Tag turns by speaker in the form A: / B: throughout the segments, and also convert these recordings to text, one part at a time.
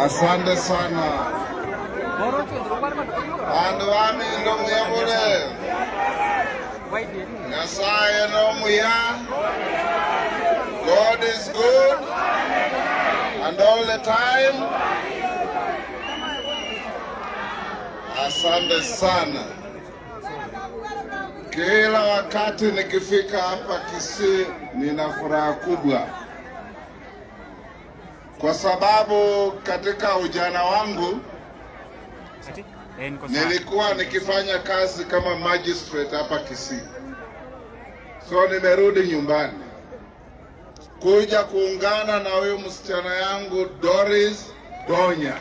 A: Asante sana. Andu wami ndo muyabule. Nyasaye no muya. God is good. And all the time. Asante sana. Kila wakati nikifika hapa Kisii nina furaha kubwa, kwa sababu katika ujana wangu nilikuwa nikifanya kazi kama magistrate hapa Kisii. So nimerudi nyumbani kuja kuungana na huyu msichana yangu Doris Donya,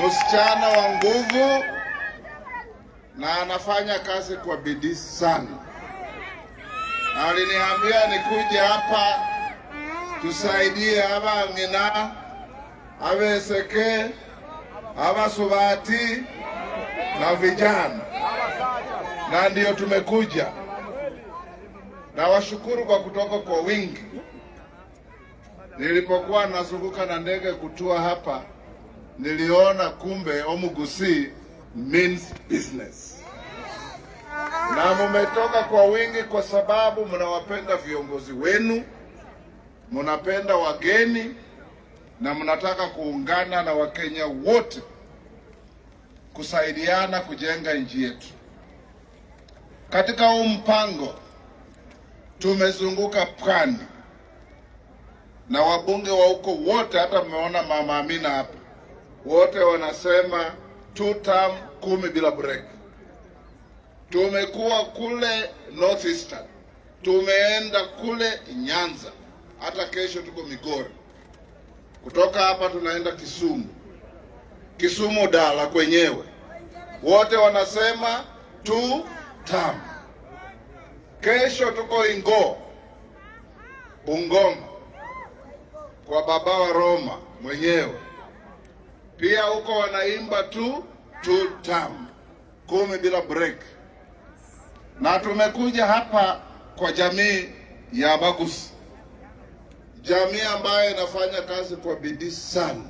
A: msichana wa nguvu na anafanya kazi kwa bidii sana. Aliniambia nikuje hapa tusaidie aba ngina, abeseke, abasubati na vijana, na ndio tumekuja. Na washukuru kwa kutoka kwa wingi. Nilipokuwa nazunguka na ndege kutua hapa, niliona kumbe Omugusi means business. Na mumetoka kwa wingi kwa sababu mnawapenda viongozi wenu, mnapenda wageni, na mnataka kuungana na Wakenya wote kusaidiana kujenga nchi yetu. Katika huu mpango tumezunguka pwani na wabunge wa huko wote, hata mmeona Mama Amina hapa, wote wanasema 2 term 10 bila break. Tumekuwa kule Northeastern, tumeenda kule Nyanza, hata kesho tuko Migori. Kutoka hapa tunaenda Kisumu Dala kwenyewe, wote wanasema 2 term. Kesho tuko Bungoma kwa baba wa Roma mwenyewe, pia huko wanaimba 2 term 10 bila break. Na tumekuja hapa kwa jamii ya Bagusi, jamii ambayo inafanya kazi kwa bidii sana.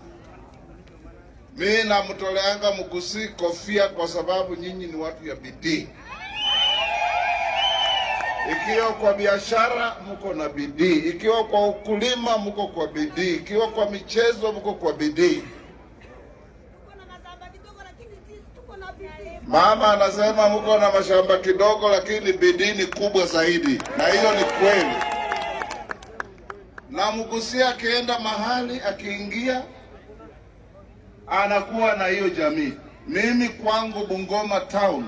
A: Mimi namtoleanga Mgusi kofia kwa sababu nyinyi ni watu ya bidii. Ikiwa kwa biashara mko na bidii, ikiwa kwa ukulima mko kwa bidii, ikiwa kwa michezo mko kwa bidii. Mama anasema mko na mashamba kidogo lakini bidii ni kubwa zaidi, na hiyo ni kweli. Na Mgusi akienda mahali, akiingia, anakuwa na hiyo jamii. Mimi kwangu Bungoma town,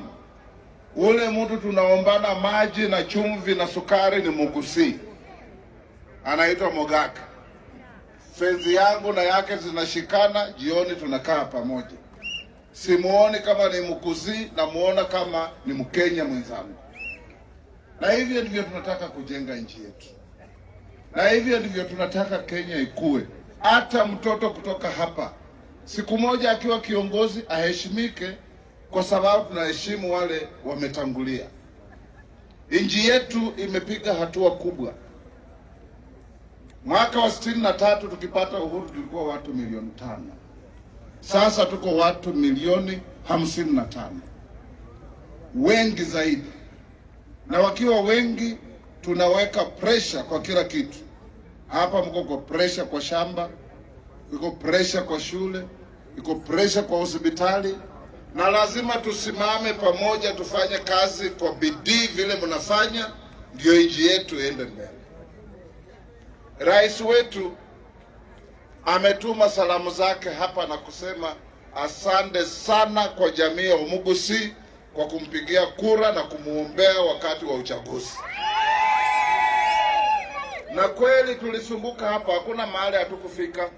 A: ule mtu tunaombana maji na chumvi na sukari ni Mgusi, anaitwa Mogaka. Fenzi yangu na yake zinashikana, jioni tunakaa pamoja. Simuoni kama ni Mgusi, namuona kama ni Mkenya mwenzangu. Na hivyo ndivyo tunataka kujenga nchi yetu, na hivyo ndivyo tunataka Kenya ikue. Hata mtoto kutoka hapa siku moja akiwa kiongozi aheshimike, kwa sababu tunaheshimu wale wametangulia. Nchi yetu imepiga hatua kubwa. Mwaka wa 63 tukipata uhuru tulikuwa watu milioni 5. Sasa tuko watu milioni 55, wengi zaidi. Na wakiwa wengi tunaweka pressure kwa kila kitu. Hapa mko kwa pressure kwa shamba, iko pressure kwa shule, iko pressure kwa hospitali, na lazima tusimame pamoja, tufanye kazi kwa bidii vile mnafanya, ndio nchi yetu iende mbele. Rais wetu ametuma salamu zake hapa na kusema asante sana kwa jamii ya Omugusi kwa kumpigia kura na kumuombea wakati wa uchaguzi. Na kweli tulisumbuka hapa, hakuna mahali hatukufika.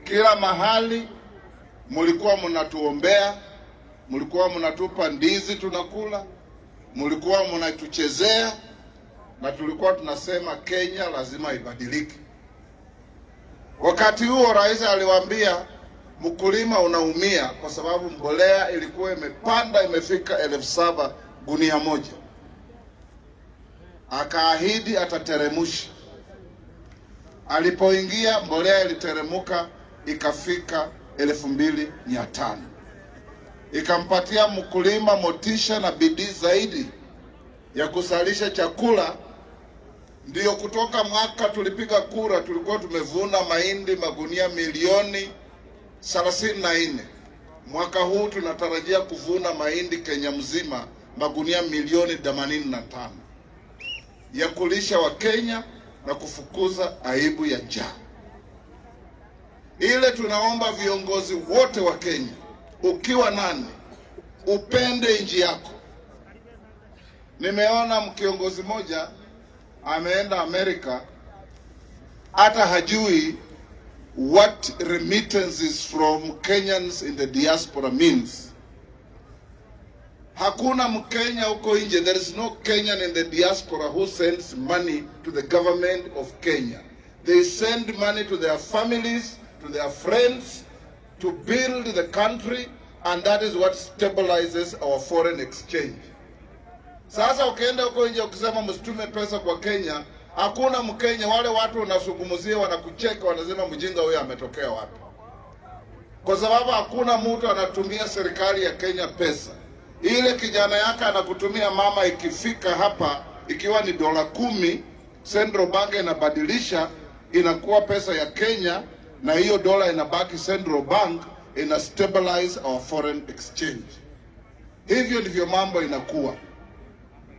A: Kila mahali mulikuwa mnatuombea, mulikuwa mnatupa ndizi tunakula, mulikuwa mnatuchezea, na tulikuwa tunasema Kenya lazima ibadilike. Wakati huo rais aliwaambia mkulima unaumia kwa sababu mbolea ilikuwa imepanda, imefika 7,000 gunia moja. Akaahidi atateremusha. Alipoingia mbolea iliteremuka ikafika 2500. Ikampatia mkulima motisha na bidii zaidi ya kusalisha chakula. Ndiyo kutoka mwaka tulipiga kura tulikuwa tumevuna mahindi magunia milioni 34. Mwaka huu tunatarajia kuvuna mahindi Kenya mzima magunia milioni 85 ya kulisha wa Kenya na kufukuza aibu ya njaa. Ile tunaomba viongozi wote wa Kenya, ukiwa nani, upende nchi yako. Nimeona kiongozi moja ameenda Amerika, hata hajui what remittances from Kenyans in the diaspora means. Hakuna Mkenya huko nje, there is no Kenyan in the diaspora who sends money to the government of Kenya. They send money to their families, to their friends, to build the country, and that is what stabilizes our foreign exchange. Sasa ukienda huko nje ukisema msitume pesa kwa Kenya, hakuna Mkenya, wale watu wanasungumzia, wanakucheka, wanasema mjinga huyo ametokea wapi? Kwa sababu hakuna mtu anatumia serikali ya Kenya pesa. Ile kijana yake anakutumia mama, ikifika hapa ikiwa ni $10, Central Bank inabadilisha inakuwa pesa ya Kenya, na hiyo dola inabaki Central Bank, ina stabilize our foreign exchange. Hivyo ndivyo mambo inakuwa.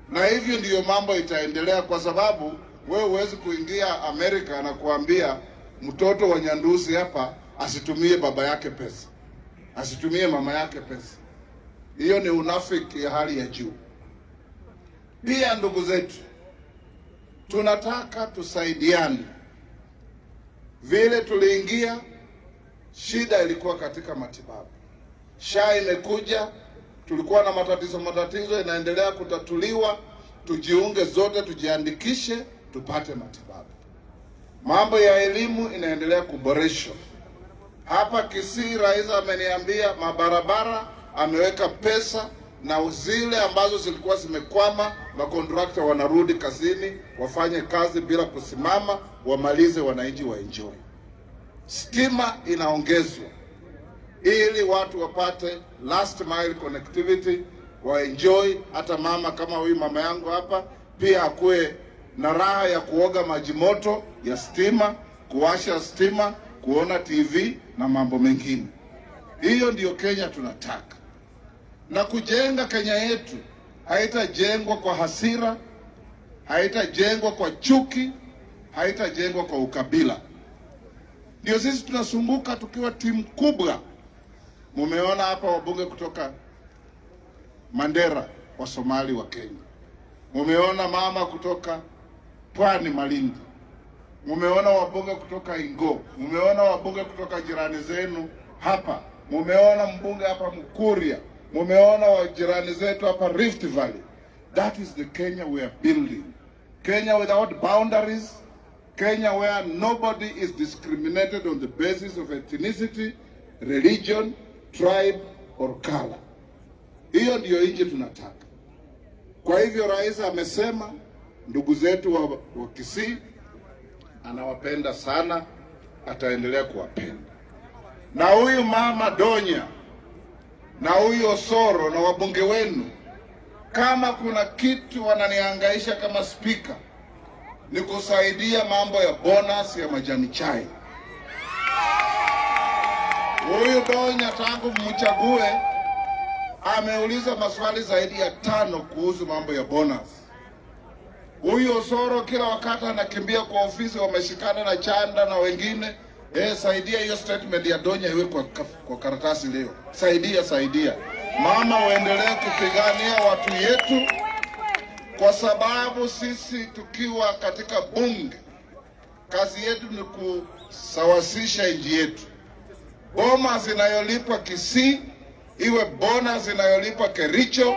A: Na hivyo ndiyo mambo itaendelea, kwa sababu wewe huwezi kuingia Amerika na kuambia mtoto wa Nyandusi hapa asitumie baba yake pesa, asitumie mama yake pesa. Hiyo ni unafiki ya hali ya juu. Pia ndugu zetu, tunataka tusaidiane. Vile tuliingia, shida ilikuwa katika matibabu. SHA imekuja, tulikuwa na matatizo inaendelea kutatuliwa. Tujiunge zote, tujiandikishe, tupate matibabu. Mambo ya elimu inaendelea kuboreshwa. Hapa Kisii, rais ameniambia mabarabara ameweka pesa, na zile ambazo zilikuwa zimekwama, makontrakta wanarudi kazini, wafanye kazi bila kusimama, wamalize, wananchi waenjoy. Stima inaongezwa ili watu wapate last mile connectivity, waenjoy. Hata mama kama huyu mama yangu hapa pia akuwe na raha ya kuoga maji moto ya stima, kuwasha stima, kuona TV na mambo mengine. Hiyo ndiyo Kenya tunataka. Na kujenga Kenya yetu haitajengwa kwa hasira, haitajengwa kwa chuki, haitajengwa kwa ukabila. Ndio sisi tunasumbuka tukiwa timu kubwa. Mumeona hapa wabunge kutoka Mandera wa Somali wa Kenya. Mumeona mama kutoka Pwani Malindi. Mumeona wabunge kutoka Ingo. Mumeona wabunge kutoka jirani zenu hapa. Mumeona mbunge hapa Mkuria. Mumeona wa jirani zetu hapa Rift Valley. That is the Kenya we are building. Kenya without boundaries. Kenya where nobody is discriminated on the basis of ethnicity, religion, tribe or color. Hiyo ndiyo nchi tunataka. Kwa hivyo rais amesema ndugu zetu wa Kisii anawapenda sana, ataendelea kuwapenda. Na huyu mama Donya na huyu Osoro na wabunge wenu, kama kuna kitu wananihangaisha kama speaker, ni kusaidia mambo ya bonus ya majani chai. Huyu Donya tangu mchague ameuliza maswali zaidi ya 5 kuhusu mambo ya bonus. Huyu Osoro kila wakati anakimbia kwa ofisi, wameshikana na Chanda na wengine. Saidia hiyo statement ya Donya iwe kwa karatasi leo. Saidia. Mama, uendelee kupigania watu yetu, kwa sababu sisi tukiwa katika bunge, kazi yetu ni kusawasisha nchi yetu. Bonus inayolipa Kisii iwe bonus inayolipa Kericho,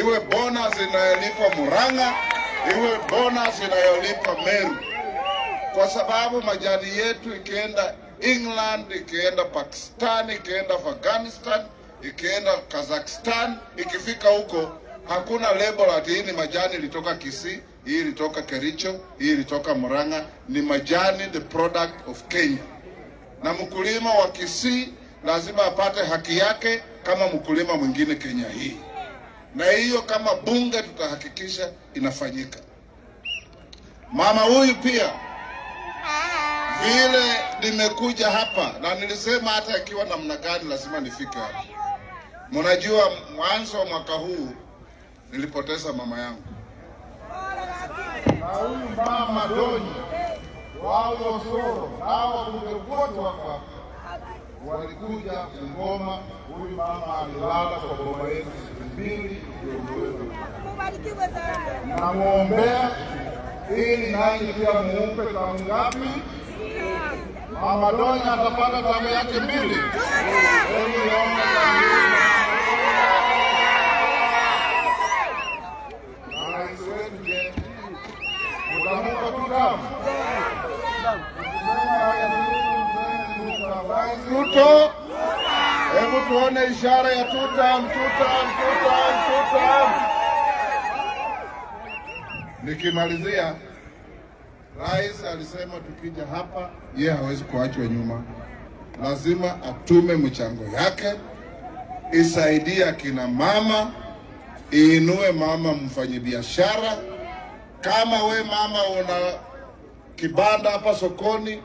A: iwe bonus inayolipa Murang'a, iwe bonus inayolipa Meru. Kwa sababu majani yetu ikienda England, ikienda Pakistan, ikienda Afghanistan, ikienda Kazakhstan, ikifika huko hakuna label ati hii ni majani ilitoka Kisii, hii ilitoka Kericho, hii ilitoka Murang'a. Ni majani, the product of Kenya, na mkulima wa Kisii lazima apate haki yake kama mkulima mwingine Kenya hii, na hiyo kama bunge tutahakikisha inafanyika. Mama huyu pia vile nimekuja hapa na nilisema hata ikiwa namna gani lazima nifike hapa. Mnajua mwanzo wa mwaka huu nilipoteza mama yangu, na huyu mama Donyi wao Osoro hao wote wako walikuja Bungoma. Huyu mama alilala kwa boma yetu 2 ndio namuombea ili nanyi pia muumpe tamu ngapi? Mama Donyi atapata tamu yake 2. Ruto, hebu tuone ishara ya tutam. Nikimalizia, rais alisema tukija hapa yeye hawezi kuachwa nyuma, lazima atume mchango yake isaidie akina mama, iinue mama mfanyabiashara. Kama we mama una kibanda hapa sokoni,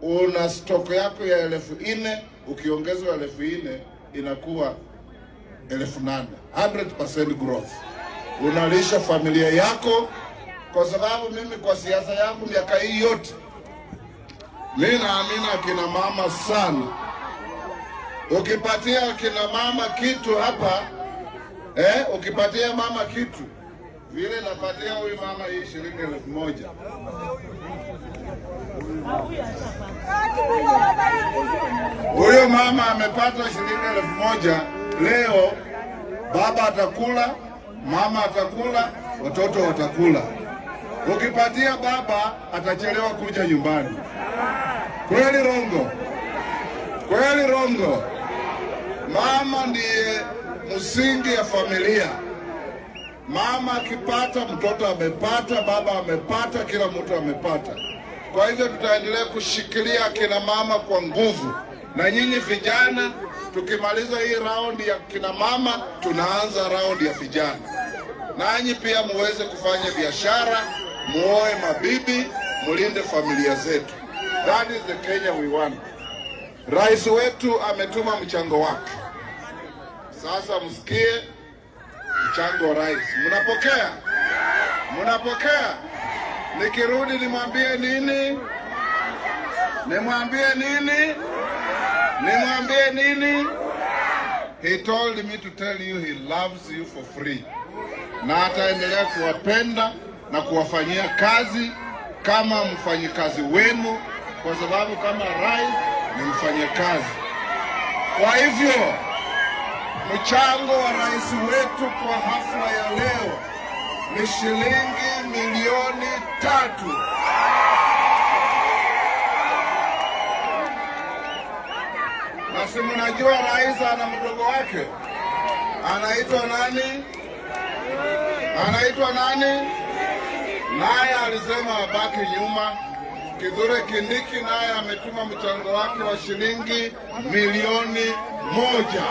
A: una stoko yako ya 4,000, ukiongezwa 4,000 inakuwa 8,000, 100% growth. Unalisha familia yako, kwa sababu mimi kwa siasa yangu miaka hii yote mimi naamini akina mama sana. Ukipatia akina mama kitu hapa, ukipatia mama kitu vile napatia huyu mama hii shilingi 1,000. Huyo mama amepata shilingi 1,000 leo. Baba atakula, mama atakula, watoto watakula. Ukipatia baba atachelewa kuja nyumbani. Kweli rongo? Kweli rongo? Mama ndiye msingi ya familia. Mama akipata, mtoto amepata, baba amepata, kila mtu amepata. Kwa hivyo tutaendelea kushikilia kina mama kwa nguvu. Na nyinyi vijana, tukimaliza hii round ya kina mama, tunaanza round ya vijana. Nanyi pia muweze kufanya biashara, muoe mabibi, mulinde familia zetu. That is the Kenya we want. Rais wetu ametuma mchango wake. Sasa msikie mchango wa rais. Mnapokea? Mnapokea? Nikirudi nimwambie nini? Nimwambie nini? Nimwambie nini? He told me to tell you he loves you for free. Na ataendelea kuwapenda na kuwafanyia kazi kama mfanyikazi wenu, kwa sababu kama rais ni mfanyakazi. Kwa hivyo mchango wa rais wetu kwa hafla ya leo ni shilingi milioni 3. Na si mnajua rais ana mdogo wake anaitwa nani? Anaitwa nani? Naye alisema abaki nyuma. Kithure Kindiki naye ametuma mchango wake wa shilingi milioni 1.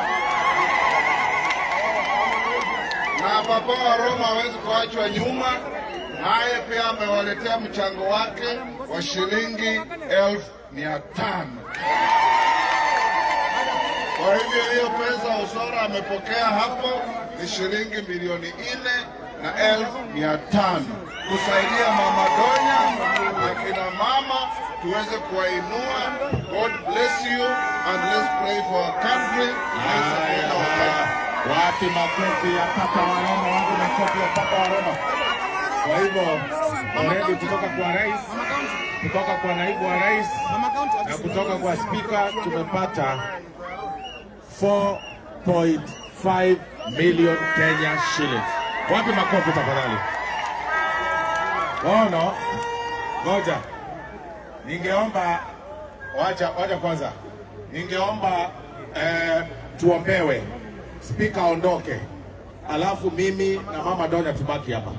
A: Na Papa wa Roma hawezi kuachwa nyuma, naye pia amewaletea mchango wake wa shilingi 1,500. Kwa hivyo hiyo pesa Osoro amepokea hapo ni shilingi milioni 4 na 1,500 kusaidia Mama Donya, akina mama tuweze kuwainua. God bless you and let's pray for our country.
B: Wapi makofi ya Papa wa Roma, wangu makofi ya Papa wa Roma. Kwa hivyo already kutoka kwa rais, kutoka kwa naibu wa rais na kutoka kwa speaker tumepata 4.5 million Kenya shillings. Wapi makofi tafadhali? No. Ngoja. Ningeomba wacha kwanza. Ningeomba tuombewe. Speaker ondoke. Alafu mimi na Mama Donya tubaki hapa.